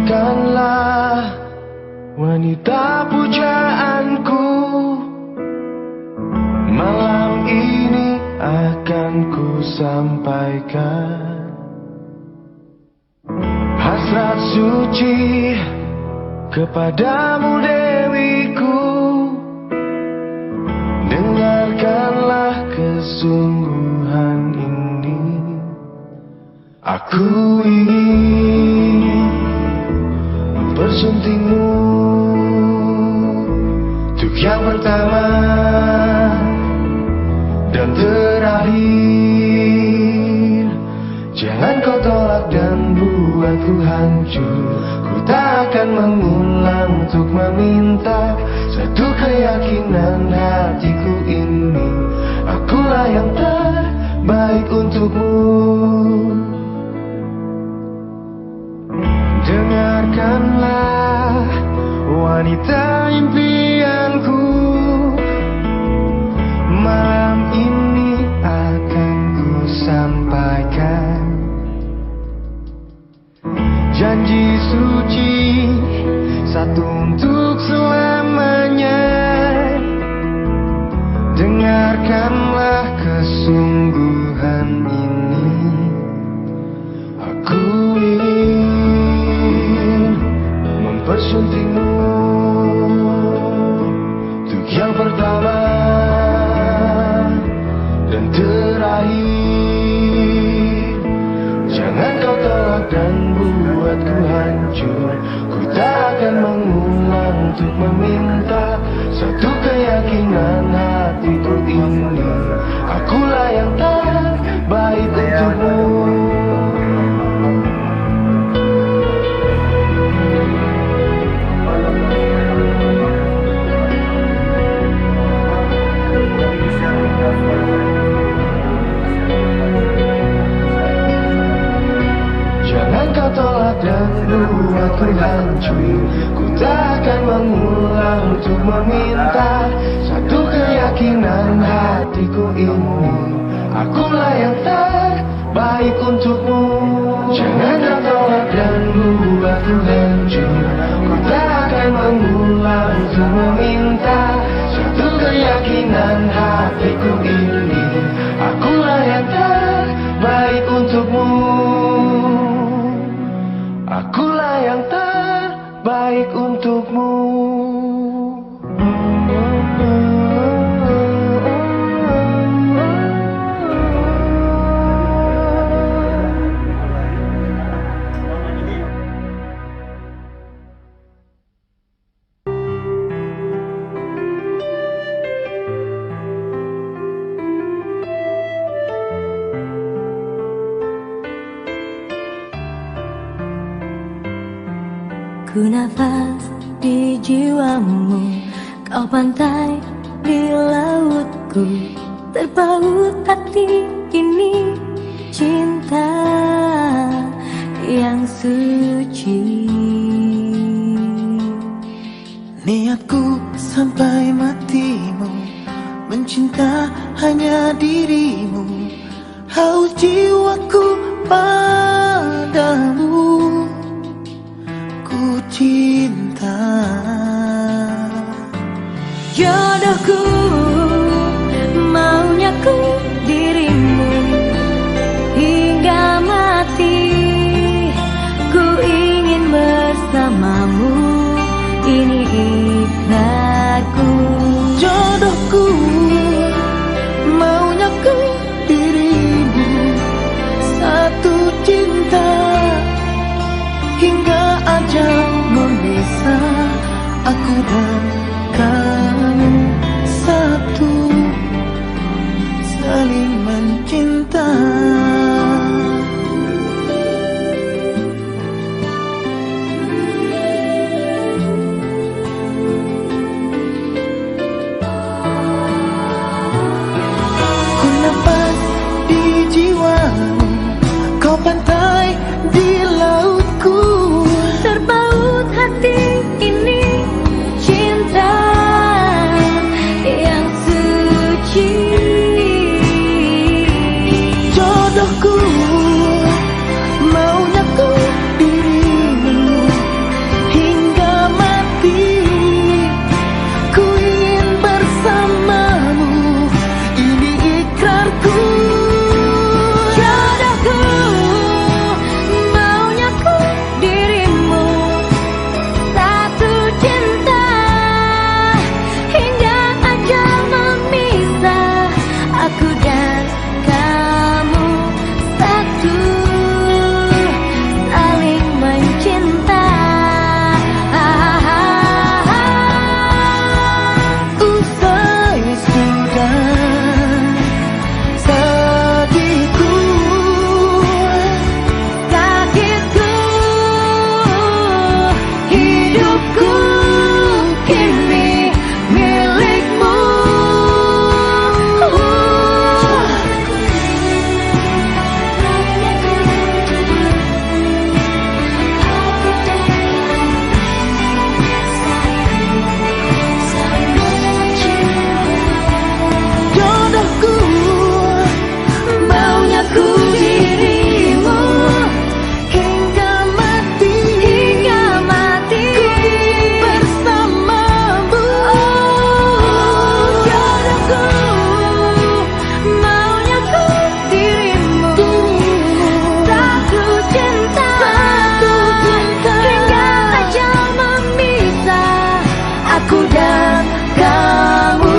Dengarkanlah wanita pujaanku, malam ini akan ku sampaikan hasrat suci kepadamu Dewiku. Dengarkanlah kesungguhan ini, aku ingin mempersuntingmu untuk yang pertama dan terakhir. Jangan kau tolak dan buatku hancur. Ku tak akan mengulang untuk meminta satu keyakinan hatiku ini. Akulah yang terbaik untukmu. Dengarkanlah wanita impianku, malam ini akan ku sampaikan janji suci satu untuk selamanya. Dengarkanlah kesungguhan ini, aku ingin mempersuntingmu untuk yang pertama dan terakhir. Jangan kau tolak dan buatku hancur. Ku tak akan mengulang untuk meminta satu keyakinan hatiku ini. Akulah yang terbaik untukmu. Jangan kau tolak dan buatku hancur. Ku tak akan mengulang untuk meminta satu keyakinan hatiku ini. Akulah yang terbaik untukmu. Jangan kau tolak dan buatku hancur. Ku tak akan mengulang untuk meminta satu keyakinan hatiku ini. Akulah yang terbaik untukmu. Akulah yang terbaik untukmu. Ku nafas di jiwamu, kau pantai di lautku. Terpaut hati ini, cinta yang suci. Niatku sampai matimu, mencinta hanya dirimu. Haus jiwaku padamu, ku cinta. Jodohku, maunya ku dirimu hingga mati. Ku ingin bersamamu, ini ikratku. Jodohku, maunya ku dirimu, satu cinta pantai di lautku. Terpaut hati ini cinta yang suci. Jodohku, maunya ku dirimu hingga mati. Ku ingin bersamamu, ini ikrarku. Jodohku, maunya ku dirimu, satu cinta hingga ajal memisah. Aku dan kamu satu, saling mencinta. Usai sudah sedihku, Sakitku, hidupku kini milikmu. jodohku, Maunya ku dirimu hingga mati. hingga mati. Bersamamu, Jodohku, maunya ku dirimu, satu cinta hingga ajal memisah. Aku dan kamu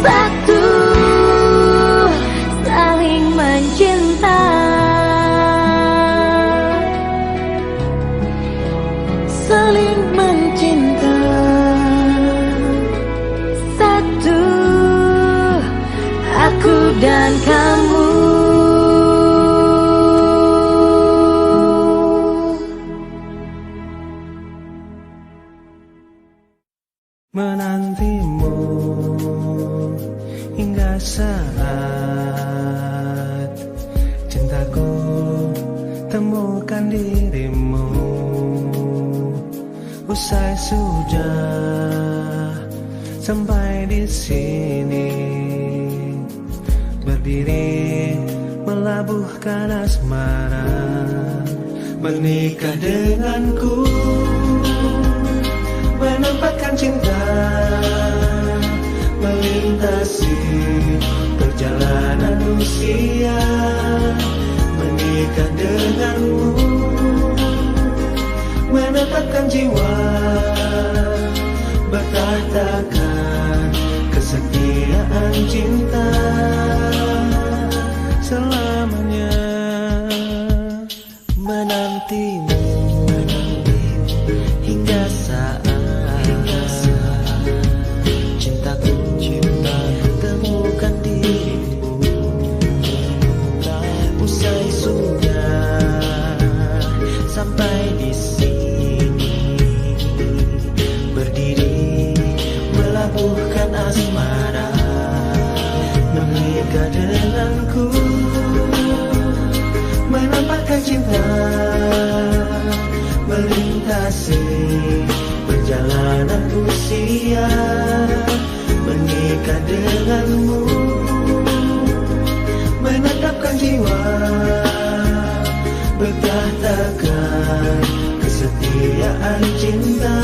satu, saling mencinta. saling mencinta. Satu, aku dan kamu. Menantimu hingga saat cintaku temukan dirimu. Usai sudah sampai di sini, berdiri melabuhkan asmara, menikah denganku, menempatkan cinta, melintasi perjalanan usia, menikah denganmu, menetapkan jiwa, bertahtakan kesetiaan cinta selamanya. Menantimu hingga saat cintaku temukan dirimu. Usai sudah sampai di sini, berdiri melabuhkan asmara, menikah denganku, menampakkan cinta, melintasi perjalanan usia, menikah denganmu, menetapkan jiwa, bertahtakan kesetiaan cinta